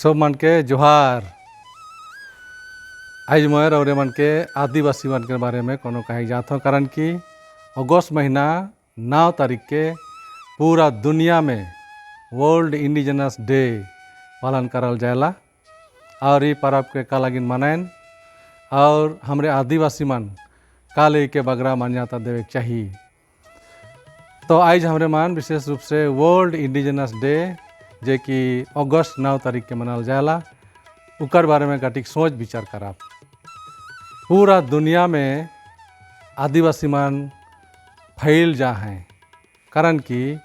सब मन के जोहार। आज मोर और मन के आदिवासी मन के बारे में कोनो कहे जात हो, कारण कि अगस्त महीना 9 तारीख के पूरा दुनिया में वर्ल्ड इंडिजिनस डे पालन करल जाएला और ये पर्व के का लगिन मनाएन और हमरे आदिवासी मन काले के बगरा मान्यता देवे चाहिए। तो आज हमरे मन विशेष रूप से वर्ल्ड इंडिजिनस डे जे कि अगस्त 9 तारीख के मनाल जाएला उकर बारे में कटिक सोच विचार कराब। पूरा दुनिया में आदिवासी मन फैल जा हैं, कारण कि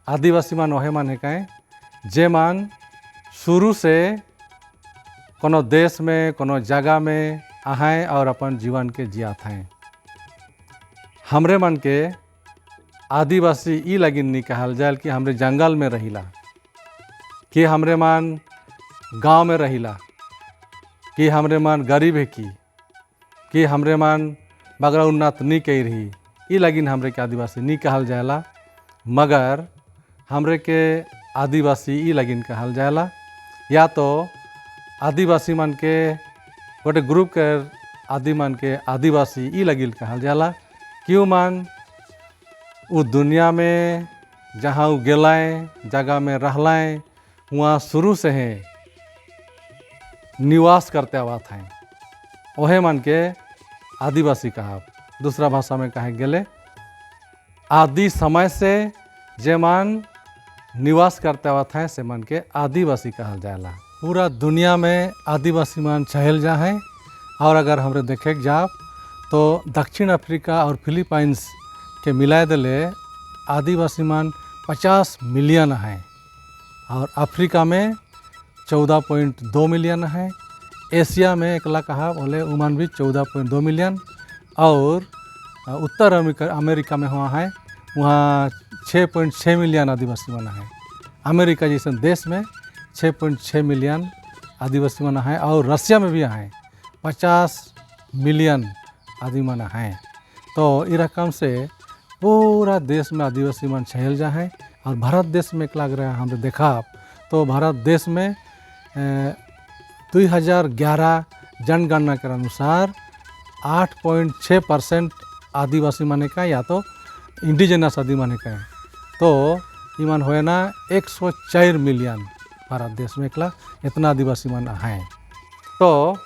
आदिवासी मन वहे मन है कहें जे मन शुरू से कोनो देश में कोनो जगह में आएँ और अपन जीवन के जियात हैं। हमरे मन के आदिवासी ई लगिन नहीं कहल जाए कि हमरे जंगल में रहिला, कि हमरे मन गांव में रहिला, कि हमरे मन गरीब है कि हमरे मन बगरा उन्नत नहीं कही रही, ई लगिन हमरे के आदिवासी नहीं कहल जाएला, मगर हमरे के आदिवासी ई लगिन कहल जाएला। या तो आदिवासी मन के गोटे ग्रुप के आदि मन के आदिवासी ई लगिन कहल जाएला क्यों मन वो दुनिया में जहाँ वो गेलाएँ जगह में रहलाएँ वहाँ शुरू से हैं निवास करते आवत हैं, वहे मन के आदिवासी कहा। दूसरा भाषा में कहे गेले आदि समय से जे मन निवास करते आवत हैं से मन के आदिवासी कहल जाएला। पूरा दुनिया में आदिवासी मन छहल जा हैं और अगर हमरे देखे जाब तो दक्षिण अफ्रीका और फिलीपाइंस के मिलाए दिले आदिवासी मन 50 मिलियन हैं और अफ्रीका में 14.2 मिलियन है, एशिया में एकला कहा बोले उमन भी 14.2 मिलियन और उत्तर अमेरिका में हुआ है वहाँ 6.6 मिलियन आदिवासी मन है। अमेरिका जैसे देश में 6.6 मिलियन आदिवासी मन है और रसिया में भी हैं 50 मिलियन आदि मन हैं। तो ये रकम से पूरा देश में आदिवासी मन छहल जा हैं और भारत देश में एक लग रहा है हमने देखा तो भारत देश में 2011 जनगणना के अनुसार 8.6% आदिवासी माने का या तो इंडिजिनस आदि माने का है, तो ईमान हुए ना 104 मिलियन भारत देश में एकला इतना आदिवासी मन हैं। तो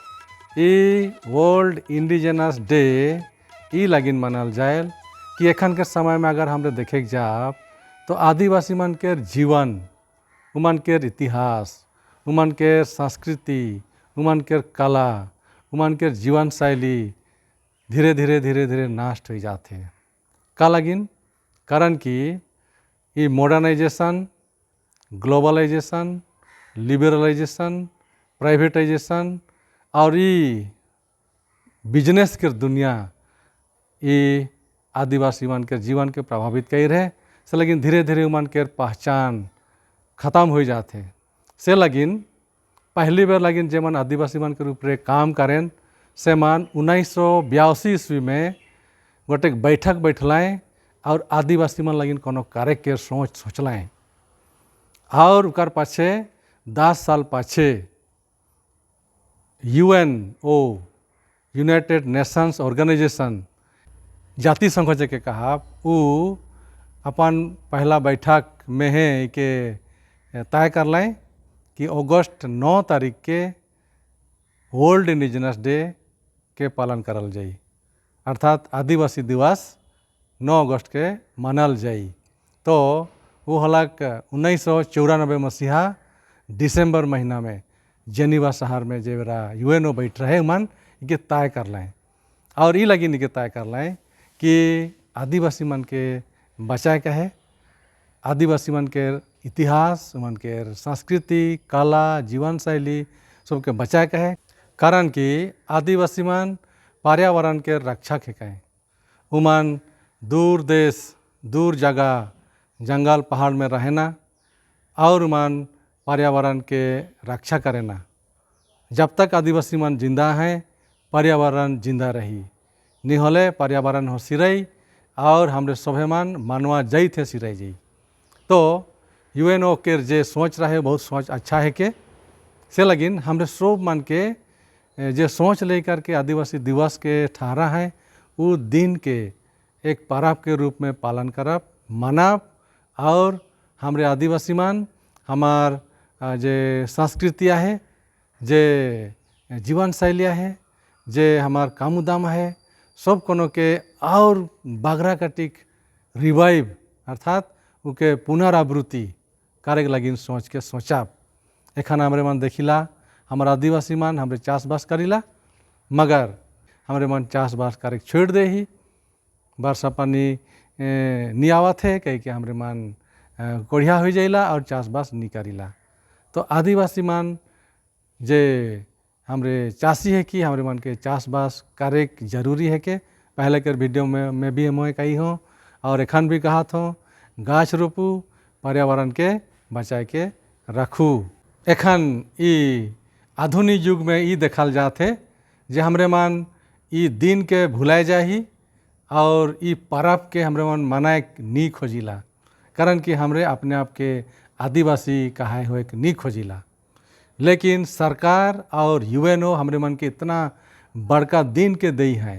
ये वर्ल्ड इंडिजिनस डे ई लगिन मनाल जाए कि एखन के समय में अगर हमरे देखे जाब तो आदिवासी मन के जीवन, उमन के इतिहास, उमन के संस्कृति, उमन के कला, उमन के जीवन शैली धीरे धीरे नष्ट हो जाते हैं। का लगिन कारण कि ये मॉडर्नाइजेशन, ग्लोबलाइजेशन, लिबरलाइजेशन, प्राइवेटाइजेशन और ये बिजनेस के दुनिया ये आदिवासी मन के जीवन के प्रभावित कर रहे से, लेकिन धीरे धीरे उमन के पहचान ख़त्म हो जाते से। लगिन पहली बार लगिन जे मन आदिवासी मन के रूप में काम करें से मन 1982 ईस्वी में गोटे बैठक बैठलाएँ और आदिवासी मन लगिन कोनो कार्य के सोचलाएँ और उकर पाछे 10 साल पाछे UNO यूनाइटेड नेशंस ऑर्गेनाइजेशन जाति संघ के कहा वो अपन पहला बैठक में है कि तय कर लें कि अगस्त 9 तारीख के वर्ल्ड इंडिजिनस डे के पालन करल जाई, अर्थात आदिवासी दिवस 9 अगस्त के मनाल जाई। तो वो हलाक 1994 मसीहा दिसंबर महीना में जेनीवा शहर में जेवरा UNO बैठ रहे मन के तय कर लें और ये लगी के तय कर लें कि आदिवासी मन के बचाए के है, आदिवासी मन के इतिहास, मन के संस्कृति, कला, जीवन शैली सबके बचाए के है, कारण कि आदिवासी मन पर्यावरण के रक्षक है कहें। उमन दूर देश दूर जगह जंगल पहाड़ में रहना और उमन पर्यावरण के रक्षा करेना। जब तक आदिवासी मन जिंदा हैं पर्यावरण जिंदा रही, नहीं होले पर्यावरण हो सिरई और हमरे सभे मन मानवा जई थे सिरई जई। तो UNO के जे सोच रहे बहुत सोच अच्छा है के से लगिन हमरे सब मन के जे सोच लेकर के आदिवासी दिवस के ठहरा है वो दिन के एक पर्व के रूप में पालन करब मनाब और हमरे आदिवासी मन हमार जे संस्कृतियाँ है जे जीवन शैलियाँ है जे हमार काम उदाम है सब कोनो के और बागरा कटिक रिवाइव अर्थात उके पुनरावृत्ति करे लगिन सोच के सोचाब। एखन हमरे मन देखिला हमार आदिवासी मन हमरे चाष बास करीला मगर हमरे मन चाष बास करे छोड़ दे ही वर्षा पानी नहीं आवत है कह के हमरे मन कोढ़िया हो जाइला और चाष बास नहीं करीला। तो आदिवासी मन जे हमरे चाषी है कि हमरे मन के चाष बास करे जरूरी है के पहले के वीडियो में भी हम कही हो और एखन भी कहत हो गाछ रोपू पर्यावरण के बचाए के रखू। एखन ई आधुनिक युग में ई देखल जात है जे हमरे मन ई दिन के भुलाए जाही और ई पर्व के हमरे मन मनाए नी खोजिला कारण कि हमरे अपने आप के आदिवासी कहाए हुए नी खोजिला। लेकिन सरकार और यूएनओ हमरे मन के इतना बड़का दिन के दई है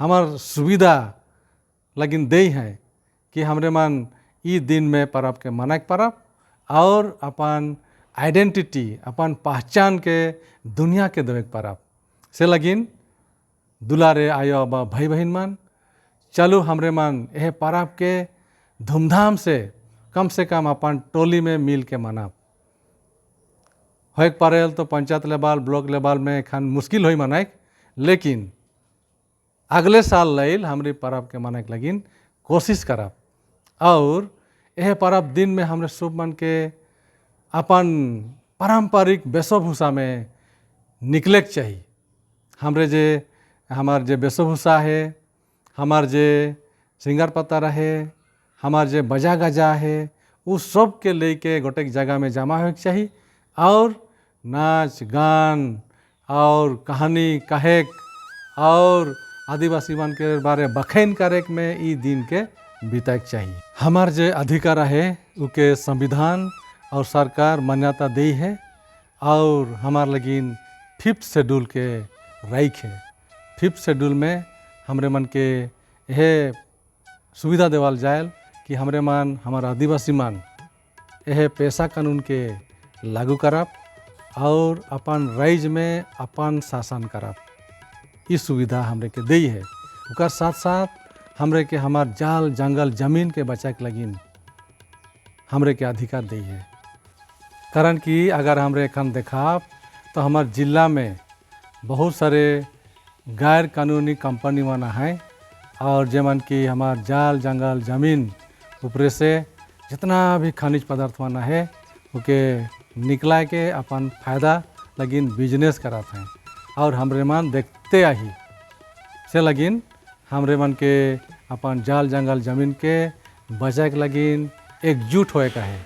हमार सुविधा लेकिन दई है कि हमरे मन ई दिन में पर्व के मनाए पर्व और अपन आइडेंटिटी अपन पहचान के दुनिया के देवे पर्व से लगिन दुलारे आयो बा भाई बहन मन चलो हमरे मन यह पर्व के धूमधाम से कम अपन टोली में मिल के मनाब। होइक पारेल तो पंचायत लेवल ब्लॉक लेवल में एखन मुश्किल होई मनाए लेकिन अगले साल लैल हमरे पर्व के मनाए लगिन कोशिश करब और यह पर्व दिन में हमरे सब मन के अपन पारंपरिक वेशभूषा में निकले के चाहिए। हमरे जे हमार जे वेशभूषा है हमार जे सिंगार पत्ता है हमार जे बजा गजा है उस सब के लेके गोटे जगह में जमा हो चाहिए और नाच गान और कहानी कहेक और आदिवासी मन के बारे बखैन करे में ई दिन के बीते चाहिए। हमार जे अधिकार है उके संविधान और सरकार मान्यता दी है और हमार लगिन 5th शेड्यूल के राइख है। 5th शेड्यूल में हमरे मन के यह सुविधा देवाल जाए कि हमरे मन हमार आदिवासी मन यह पेशा कानून के लागू करब और अपन राज्य में अपन शासन करब ई सुविधा हमरे के दी है। उकर साथ साथ हमरे के हमार जाल जंगल जमीन के बचाए के लगिन हमरे के अधिकार दी है कारण कि अगर हमरे एखन देखाब तो हमार जिला में बहुत सारे गैर कानूनी कंपनी मन है और जेमन कि हमार जाल जंगल जमीन ऊपरे से जितना भी खनिज पदार्थ मन है उके निकला के अपन फायदा लगिन बिजनेस करत हैं और हमरे मन देखते आही से लगिन हमरे मन के अपन जाल जंगल जमीन के बचाए के लगिन एकजुट होए का है।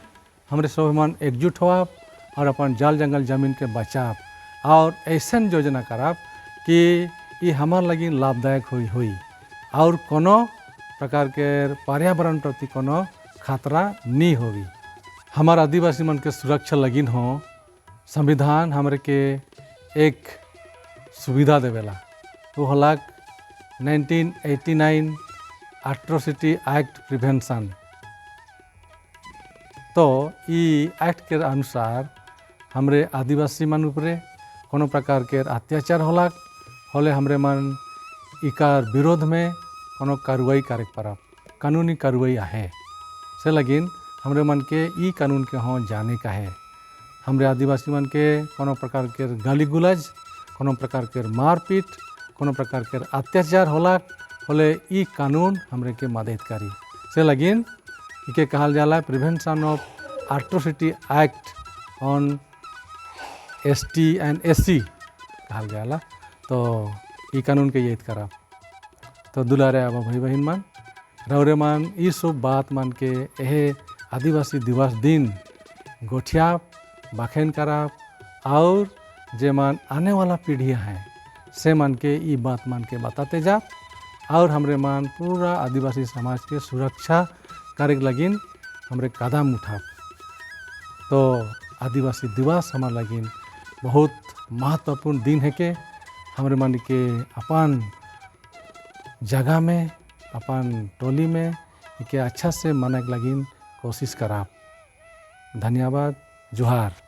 हमरे सब मन एकजुट होब और अपन जाल जंगल जमीन के बचाब और ऐसा योजना करब कि ये हमार लगिन लाभदायक हुई और कोनो प्रकार के पर्यावरण प्रति कोनो खतरा नहीं होगी। हमार आदिवासी मन के सुरक्षा लगिन हो संविधान हमरे के एक सुविधा देवेला वो होला 1989 एट्रोसिटी एक्ट प्रिवेंशन। तो ई एक्ट के अनुसार हमरे आदिवासी मन ऊपरे कोनो प्रकार के अत्याचार होला होले हमरे मन इकार विरोध में कोनो कार्रवाई करे पड़ब कानूनी कार्रवाई है से लगिन हमरे मन के ई कानून के हों जाने का है। हमरे आदिवासी मन के कोनो प्रकार के गाली गुलज कोनो प्रकार के मारपीट कोनो प्रकार के अत्याचार होला होले ई कानून हमरे के मदद करी से लगिन इके कहल जाला prevention of atrocity act on ST and SC कहल जाला। तो ई कानून के याद करब तो दुलारे अब भाई बहन मन रौरे मन ई सब बात मन के यह आदिवासी दिवस दिन गोठिया बखेन करब और जे मन आने वाला पीढ़ियाँ हैं से मन के ई बात मन के बताते जा और हमरे मन पूरा आदिवासी समाज के सुरक्षा करे लगिन हमरे कदम उठाब। तो आदिवासी दिवस हमार लगिन बहुत महत्वपूर्ण दिन है के हमरे मन के अपन जगह में अपन टोली में के अच्छा से मनाए के लगिन कोशिश कराब। धन्यवाद। जोहार।